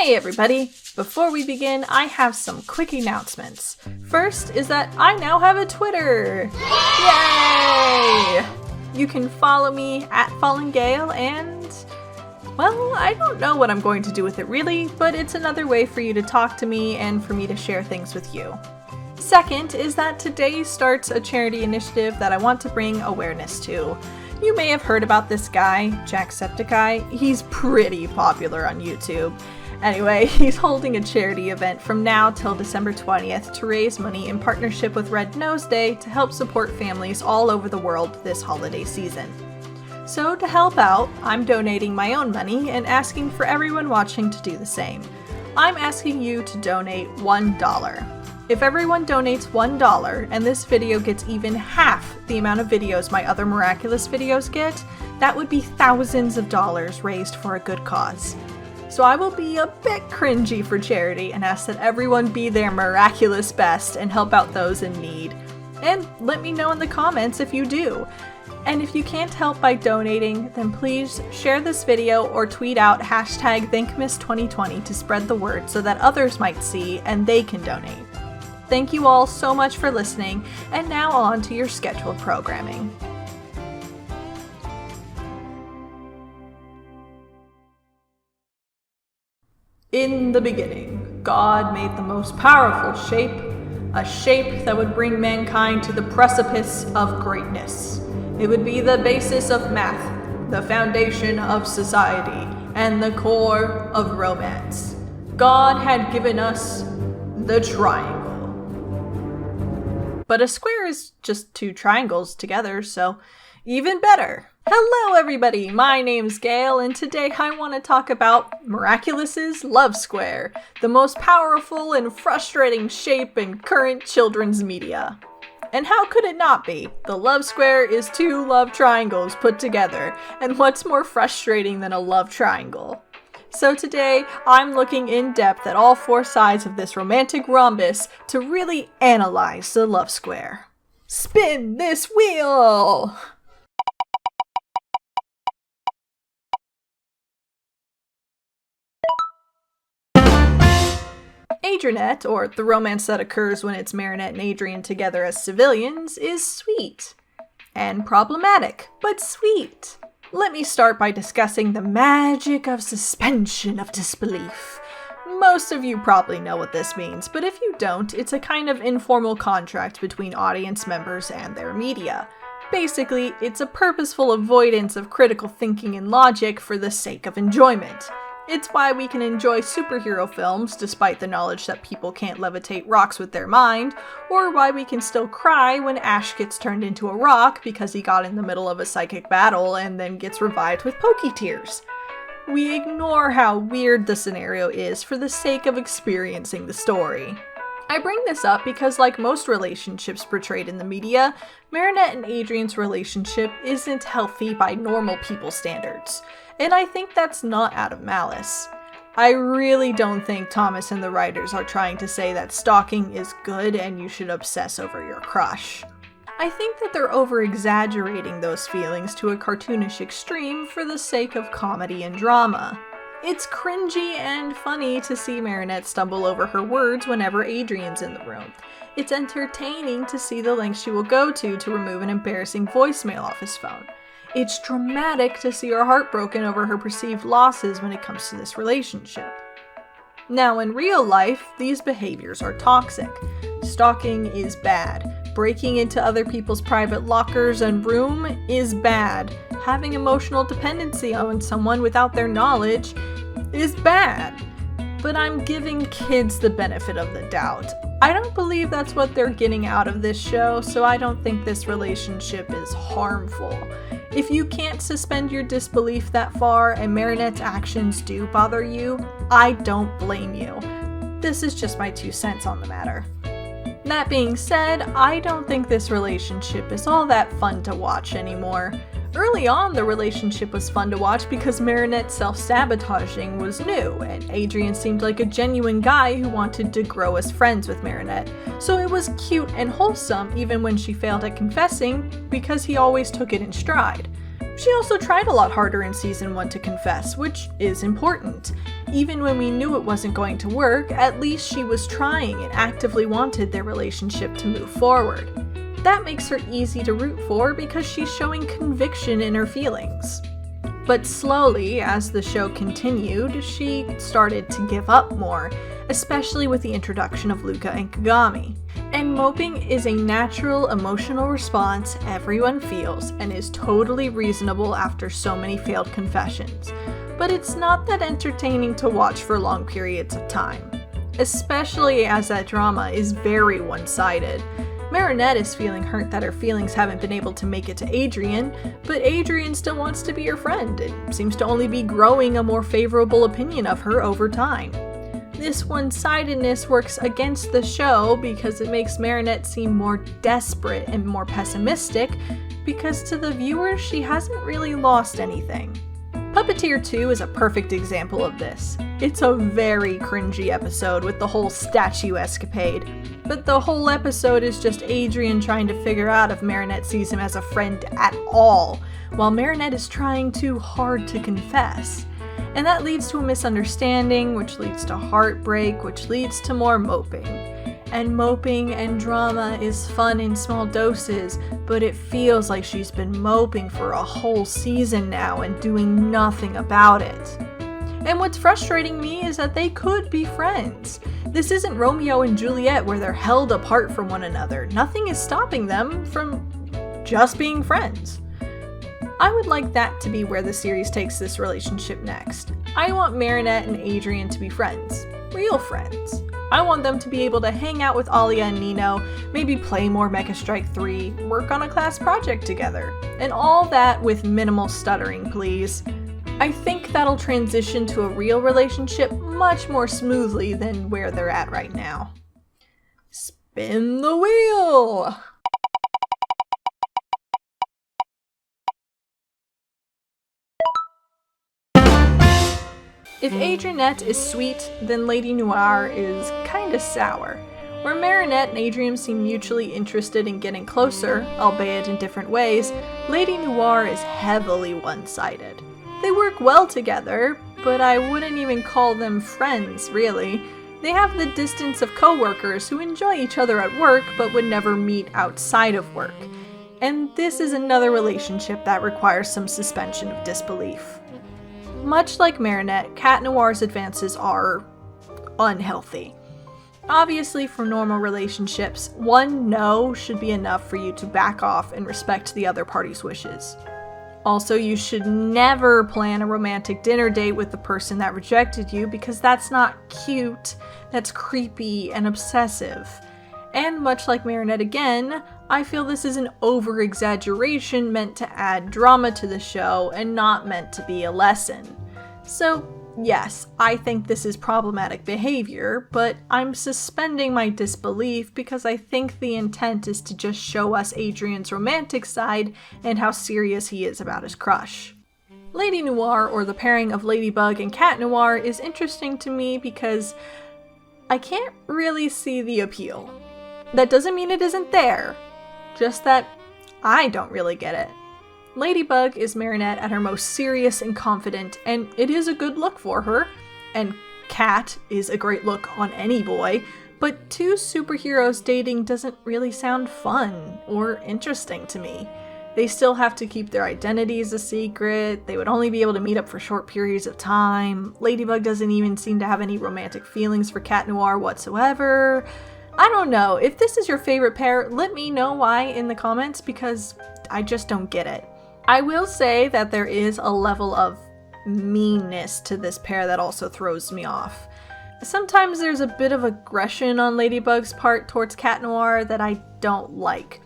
Hey everybody! Before we begin, I have some quick announcements. First is that I now have a Twitter! Yay! You can follow me at FallenGale and... well, I don't know what I'm going to do with it really, but it's another way for you to talk to me and for me to share things with you. Second is that today starts a charity initiative that I want to bring awareness to. You may have heard about this guy, Jacksepticeye. He's pretty popular on YouTube. Anyway, he's holding a charity event from now till December 20th to raise money in partnership with Red Nose Day to help support families all over the world this holiday season. So to help out, I'm donating my own money and asking for everyone watching to do the same. I'm asking you to donate $1. If everyone donates $1 and this video gets even half the amount of videos my other Miraculous videos get, that would be thousands of dollars raised for a good cause. So I will be a bit cringy for charity and ask that everyone be their miraculous best and help out those in need. And let me know in the comments if you do. And if you can't help by donating, then please share this video or tweet out #ThankMiss2020 to spread the word so that others might see and they can donate. Thank you all so much for listening, and now on to your scheduled programming. In the beginning, God made the most powerful shape, a shape that would bring mankind to the precipice of greatness. It would be the basis of math, the foundation of society, and the core of romance. God had given us the triangle. But a square is just two triangles together, so even better. Hello everybody, my name's Gail, and today I want to talk about Miraculous's love square, the most powerful and frustrating shape in current children's media. And how could it not be? The love square is two love triangles put together, and what's more frustrating than a love triangle? So today, I'm looking in depth at all four sides of this romantic rhombus to really analyze the love square. Spin this wheel! Adrinette, or the romance that occurs when it's Marinette and Adrien together as civilians, is sweet. And problematic, but sweet. Let me start by discussing the magic of suspension of disbelief. Most of you probably know what this means, but if you don't, it's a kind of informal contract between audience members and their media. Basically, it's a purposeful avoidance of critical thinking and logic for the sake of enjoyment. It's why we can enjoy superhero films despite the knowledge that people can't levitate rocks with their mind, or why we can still cry when Ash gets turned into a rock because he got in the middle of a psychic battle and then gets revived with pokey tears. We ignore how weird the scenario is for the sake of experiencing the story. I bring this up because, like most relationships portrayed in the media, Marinette and Adrien's relationship isn't healthy by normal people standards. And I think that's not out of malice. I really don't think Thomas and the writers are trying to say that stalking is good and you should obsess over your crush. I think that they're over-exaggerating those feelings to a cartoonish extreme for the sake of comedy and drama. It's cringy and funny to see Marinette stumble over her words whenever Adrien's in the room. It's entertaining to see the lengths she will go to remove an embarrassing voicemail off his phone. It's dramatic to see her heartbroken over her perceived losses when it comes to this relationship. Now, in real life, these behaviors are toxic. Stalking is bad. Breaking into other people's private lockers and room is bad. Having emotional dependency on someone without their knowledge is bad. But I'm giving kids the benefit of the doubt. I don't believe that's what they're getting out of this show, so I don't think this relationship is harmful. If you can't suspend your disbelief that far and Marinette's actions do bother you, I don't blame you. This is just my 2 cents on the matter. That being said, I don't think this relationship is all that fun to watch anymore. Early on, the relationship was fun to watch because Marinette's self-sabotaging was new, and Adrien seemed like a genuine guy who wanted to grow as friends with Marinette, so it was cute and wholesome even when she failed at confessing because he always took it in stride. She also tried a lot harder in season 1 to confess, which is important. Even when we knew it wasn't going to work, at least she was trying and actively wanted their relationship to move forward. That makes her easy to root for because she's showing conviction in her feelings. But slowly, as the show continued, she started to give up more, especially with the introduction of Luka and Kagami. And moping is a natural emotional response everyone feels and is totally reasonable after so many failed confessions. But it's not that entertaining to watch for long periods of time, especially as that drama is very one-sided. Marinette is feeling hurt that her feelings haven't been able to make it to Adrien, but Adrien still wants to be her friend and seems to only be growing a more favorable opinion of her over time. This one-sidedness works against the show because it makes Marinette seem more desperate and more pessimistic, because to the viewer she hasn't really lost anything. Puppeteer 2 is a perfect example of this. It's a very cringy episode with the whole statue escapade, but the whole episode is just Adrien trying to figure out if Marinette sees him as a friend at all, while Marinette is trying too hard to confess. And that leads to a misunderstanding, which leads to heartbreak, which leads to more moping. And moping and drama is fun in small doses, but it feels like she's been moping for a whole season now and doing nothing about it. And what's frustrating me is that they could be friends. This isn't Romeo and Juliet where they're held apart from one another. Nothing is stopping them from just being friends. I would like that to be where the series takes this relationship next. I want Marinette and Adrien to be friends. Real friends. I want them to be able to hang out with Alia and Nino, maybe play more Mecha Strike 3, work on a class project together, and all that with minimal stuttering, please. I think that'll transition to a real relationship much more smoothly than where they're at right now. Spin the wheel! If Adrinette is sweet, then LadyNoir is kinda sour. Where Marinette and Adrien seem mutually interested in getting closer, albeit in different ways, LadyNoir is heavily one-sided. They work well together, but I wouldn't even call them friends, really. They have the distance of co-workers who enjoy each other at work but would never meet outside of work. And this is another relationship that requires some suspension of disbelief. Much like Marinette, Cat Noir's advances are unhealthy. Obviously, for normal relationships, one no should be enough for you to back off and respect the other party's wishes. Also, you should never plan a romantic dinner date with the person that rejected you because that's not cute, that's creepy and obsessive. And much like Marinette again, I feel this is an over-exaggeration meant to add drama to the show and not meant to be a lesson. So yes, I think this is problematic behavior, but I'm suspending my disbelief because I think the intent is to just show us Adrien's romantic side and how serious he is about his crush. LadyNoir, or the pairing of Ladybug and Cat Noir, is interesting to me because I can't really see the appeal. That doesn't mean it isn't there, just that I don't really get it. Ladybug is Marinette at her most serious and confident, and it is a good look for her, and Cat is a great look on any boy, but two superheroes dating doesn't really sound fun or interesting to me. They still have to keep their identities a secret, they would only be able to meet up for short periods of time, Ladybug doesn't even seem to have any romantic feelings for Cat Noir whatsoever. I don't know, if this is your favorite pair, let me know why in the comments because I just don't get it. I will say that there is a level of meanness to this pair that also throws me off. Sometimes there's a bit of aggression on Ladybug's part towards Cat Noir that I don't like.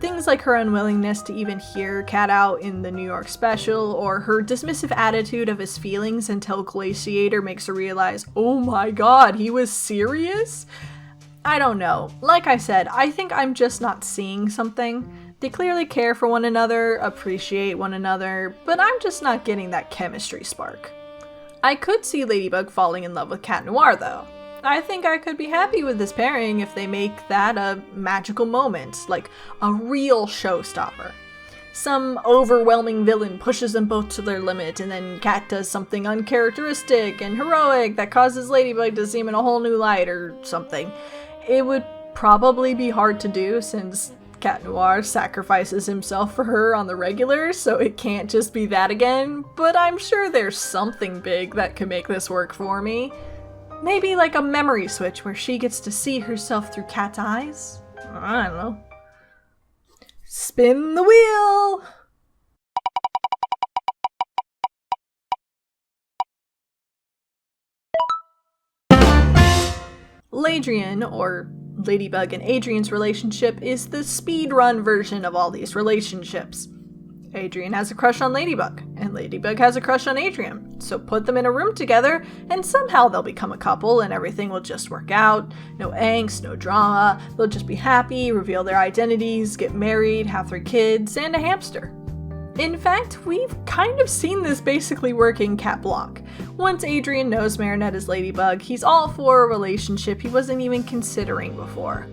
Things like her unwillingness to even hear Cat out in the New York special, or her dismissive attitude of his feelings until Glaciator makes her realize, oh my god, he was serious? I don't know. Like I said, I think I'm just not seeing something. They clearly care for one another, appreciate one another, but I'm just not getting that chemistry spark. I could see Ladybug falling in love with Cat Noir though. I think I could be happy with this pairing if they make that a magical moment, like a real showstopper. Some overwhelming villain pushes them both to their limit, and then Cat does something uncharacteristic and heroic that causes Ladybug to seem in a whole new light or something. It would probably be hard to do since Cat Noir sacrifices himself for her on the regular, so it can't just be that again, but I'm sure there's something big that could make this work for me. Maybe like a memory switch where she gets to see herself through Cat's eyes? I don't know. Spin the wheel! Ladrien, or Ladybug and Adrien's relationship, is the speedrun version of all these relationships. Adrien has a crush on Ladybug, and Ladybug has a crush on Adrien, so put them in a room together, and somehow they'll become a couple, and everything will just work out. No angst, no drama, they'll just be happy, reveal their identities, get married, have 3 kids, and a hamster. In fact, we've kind of seen this basically work in Cat Blanc. Once Adrien knows Marinette is Ladybug, he's all for a relationship he wasn't even considering before.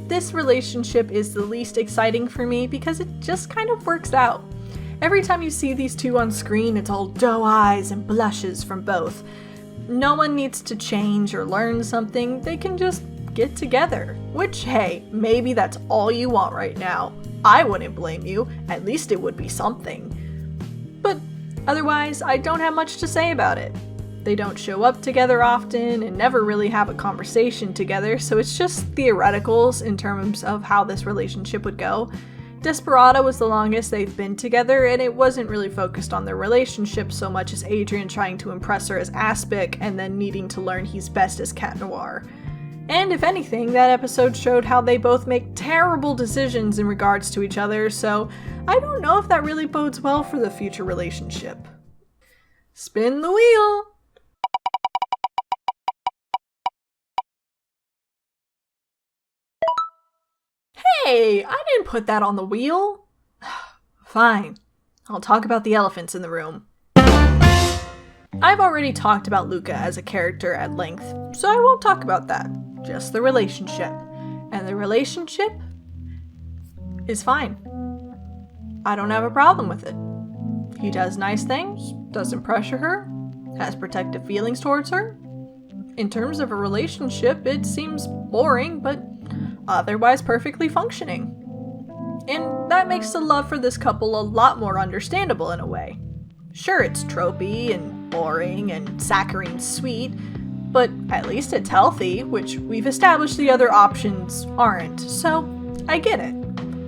This relationship is the least exciting for me because it just kind of works out. Every time you see these two on screen, it's all doe eyes and blushes from both. No one needs to change or learn something, they can just get together. Which, hey, maybe that's all you want right now. I wouldn't blame you, at least it would be something. But otherwise, I don't have much to say about it. They don't show up together often and never really have a conversation together, so it's just theoreticals in terms of how this relationship would go. Desperado was the longest they've been together, and it wasn't really focused on their relationship so much as Adrien trying to impress her as Aspic and then needing to learn he's best as Cat Noir. And if anything, that episode showed how they both make terrible decisions in regards to each other, so I don't know if that really bodes well for the future relationship. Spin the wheel! Hey, I didn't put that on the wheel. Fine, I'll talk about the elephants in the room. I've already talked about Luka as a character at length, so I won't talk about that. Just the relationship. And the relationship is fine. I don't have a problem with it. He does nice things, doesn't pressure her, has protective feelings towards her. In terms of a relationship, it seems boring, but otherwise perfectly functioning. And that makes the love for this couple a lot more understandable in a way. Sure, it's tropey and boring and saccharine sweet, but at least it's healthy, which we've established the other options aren't, so I get it.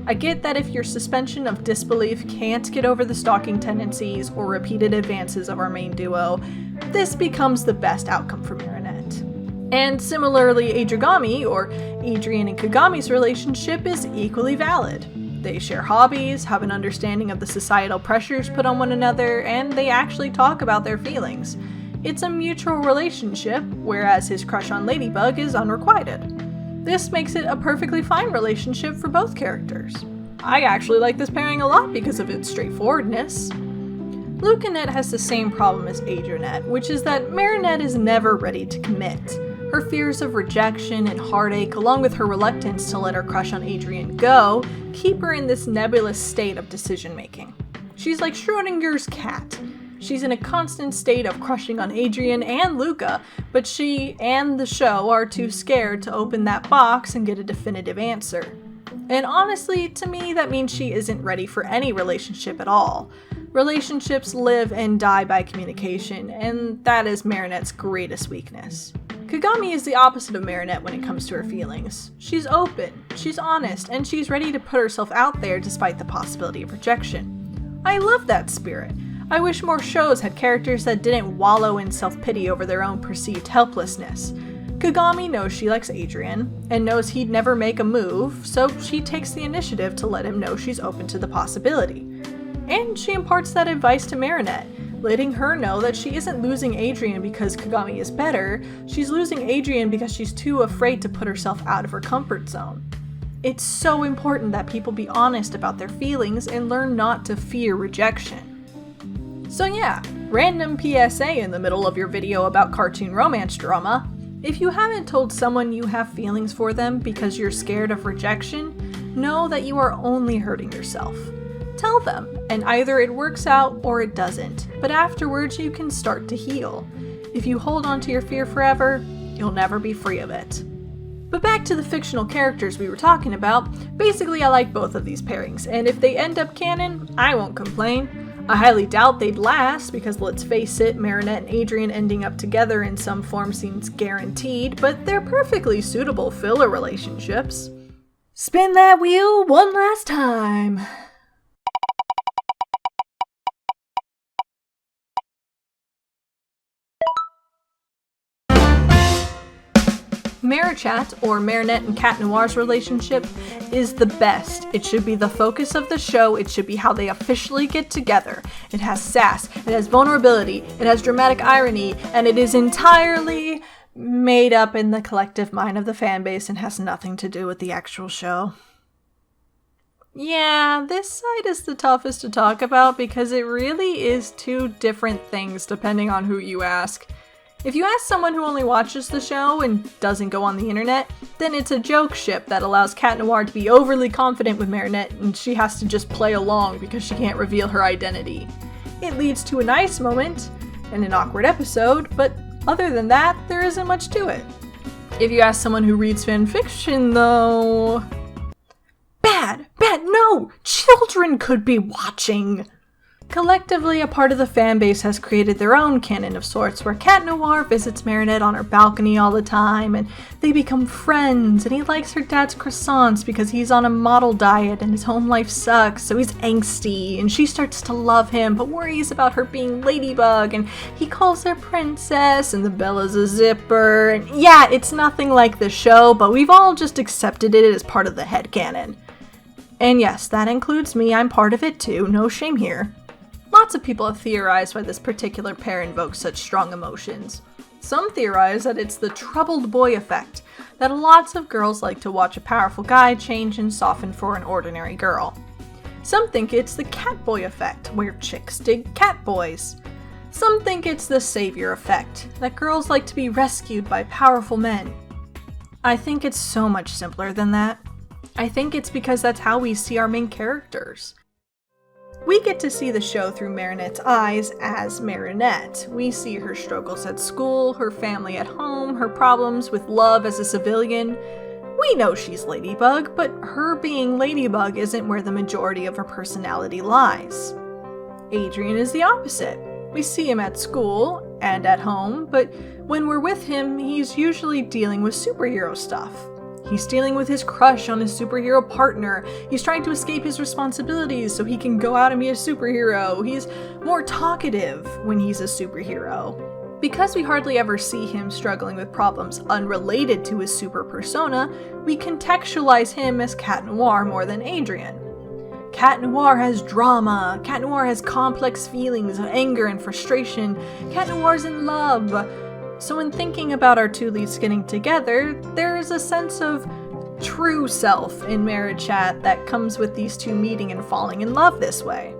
I get that if your suspension of disbelief can't get over the stalking tendencies or repeated advances of our main duo, this becomes the best outcome for Marinette. And similarly, Adrigami, or Adrien and Kagami's relationship, is equally valid. They share hobbies, have an understanding of the societal pressures put on one another, and they actually talk about their feelings. It's a mutual relationship, whereas his crush on Ladybug is unrequited. This makes it a perfectly fine relationship for both characters. I actually like this pairing a lot because of its straightforwardness. Lucanette has the same problem as Adrinette, which is that Marinette is never ready to commit. Her fears of rejection and heartache, along with her reluctance to let her crush on Adrien go, keep her in this nebulous state of decision-making. She's like Schrodinger's cat. She's in a constant state of crushing on Adrien and Luka, but she and the show are too scared to open that box and get a definitive answer. And honestly, to me, that means she isn't ready for any relationship at all. Relationships live and die by communication, and that is Marinette's greatest weakness. Kagami is the opposite of Marinette when it comes to her feelings. She's open, she's honest, and she's ready to put herself out there despite the possibility of rejection. I love that spirit. I wish more shows had characters that didn't wallow in self-pity over their own perceived helplessness. Kagami knows she likes Adrien, and knows he'd never make a move, so she takes the initiative to let him know she's open to the possibility. And she imparts that advice to Marinette, letting her know that she isn't losing Adrien because Kagami is better, she's losing Adrien because she's too afraid to put herself out of her comfort zone. It's so important that people be honest about their feelings and learn not to fear rejection. So yeah, random PSA in the middle of your video about cartoon romance drama. If you haven't told someone you have feelings for them because you're scared of rejection, know that you are only hurting yourself. Tell them, and either it works out or it doesn't, but afterwards you can start to heal. If you hold on to your fear forever, you'll never be free of it. But back to the fictional characters we were talking about, basically I like both of these pairings, and if they end up canon, I won't complain. I highly doubt they'd last, because let's face it, Marinette and Adrien ending up together in some form seems guaranteed, but they're perfectly suitable filler relationships. Spin that wheel one last time. MariChat, or Marinette and Cat Noir's relationship, is the best. It should be the focus of the show, it should be how they officially get together. It has sass, it has vulnerability, it has dramatic irony, and it is entirely made up in the collective mind of the fanbase and has nothing to do with the actual show. Yeah, this side is the toughest to talk about because it really is two different things depending on who you ask. If you ask someone who only watches the show and doesn't go on the internet, then it's a joke ship that allows Cat Noir to be overly confident with Marinette and she has to just play along because she can't reveal her identity. It leads to a nice moment and an awkward episode, but other than that, there isn't much to it. If you ask someone who reads fanfiction, though... Bad! No! Children could be watching! Collectively, a part of the fanbase has created their own canon of sorts, where Cat Noir visits Marinette on her balcony all the time, and they become friends, and he likes her dad's croissants because he's on a model diet and his home life sucks, so he's angsty, and she starts to love him, but worries about her being Ladybug, and he calls her princess, and the Bella's a zipper, and yeah, it's nothing like the show, but we've all just accepted it as part of the headcanon. And yes, that includes me, I'm part of it too, no shame here. Lots of people have theorized why this particular pair invokes such strong emotions. Some theorize that it's the troubled boy effect, that lots of girls like to watch a powerful guy change and soften for an ordinary girl. Some think it's the cat boy effect, where chicks dig cat boys. Some think it's the savior effect, that girls like to be rescued by powerful men. I think it's so much simpler than that. I think it's because that's how we see our main characters. We get to see the show through Marinette's eyes as Marinette. We see her struggles at school, her family at home, her problems with love as a civilian. We know she's Ladybug, but her being Ladybug isn't where the majority of her personality lies. Adrien is the opposite. We see him at school and at home, but when we're with him, he's usually dealing with superhero stuff. He's dealing with his crush on his superhero partner. He's trying to escape his responsibilities so he can go out and be a superhero. He's more talkative when he's a superhero. Because we hardly ever see him struggling with problems unrelated to his super persona, we contextualize him as Cat Noir more than Adrien. Cat Noir has drama. Cat Noir has complex feelings of anger and frustration. Cat Noir's in love. So when thinking about our two leads getting together, there is a sense of true self in MariChat that comes with these two meeting and falling in love this way.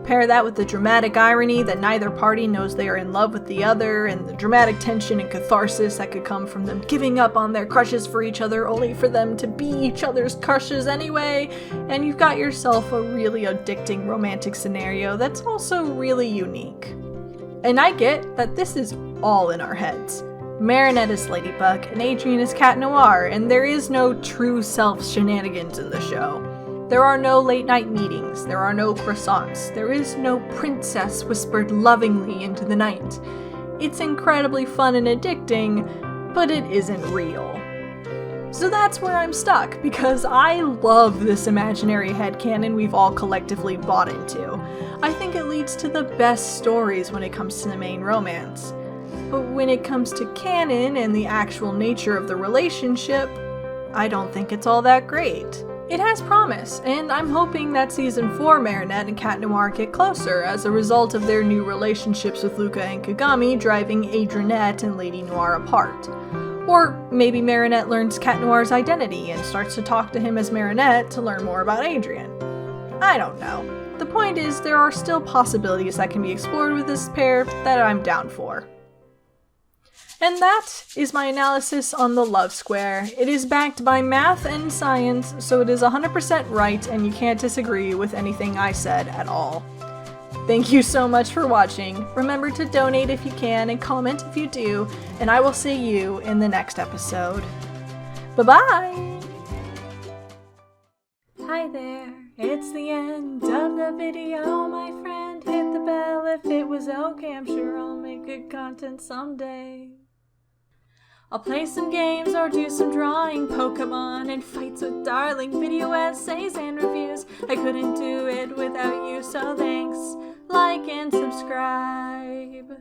Pair that with the dramatic irony that neither party knows they are in love with the other, and the dramatic tension and catharsis that could come from them giving up on their crushes for each other only for them to be each other's crushes anyway, and you've got yourself a really addicting romantic scenario that's also really unique. And I get that this is all in our heads. Marinette is Ladybug, and Adrien is Cat Noir, and there is no true self shenanigans in the show. There are no late night meetings, there are no croissants, there is no princess whispered lovingly into the night. It's incredibly fun and addicting, but it isn't real. So that's where I'm stuck, because I love this imaginary headcanon we've all collectively bought into. I think it leads to the best stories when it comes to the main romance. But when it comes to canon and the actual nature of the relationship, I don't think it's all that great. It has promise, and I'm hoping that Season 4 Marinette and Cat Noir get closer as a result of their new relationships with Luka and Kagami driving Adrinette and LadyNoir apart. Or maybe Marinette learns Cat Noir's identity and starts to talk to him as Marinette to learn more about Adrien. I don't know. The point is, there are still possibilities that can be explored with this pair that I'm down for. And that is my analysis on the love square. It is backed by math and science, so it is 100% right and you can't disagree with anything I said at all. Thank you so much for watching. Remember to donate if you can and comment if you do, and I will see you in the next episode. Bye-bye! Hi there, it's the end of the video, my friend. Hit the bell if it was okay, I'm sure I'll make good content someday. I'll play some games or do some drawing, Pokemon and fights with darling, video essays and reviews. I couldn't do it without you, so thanks, like and subscribe.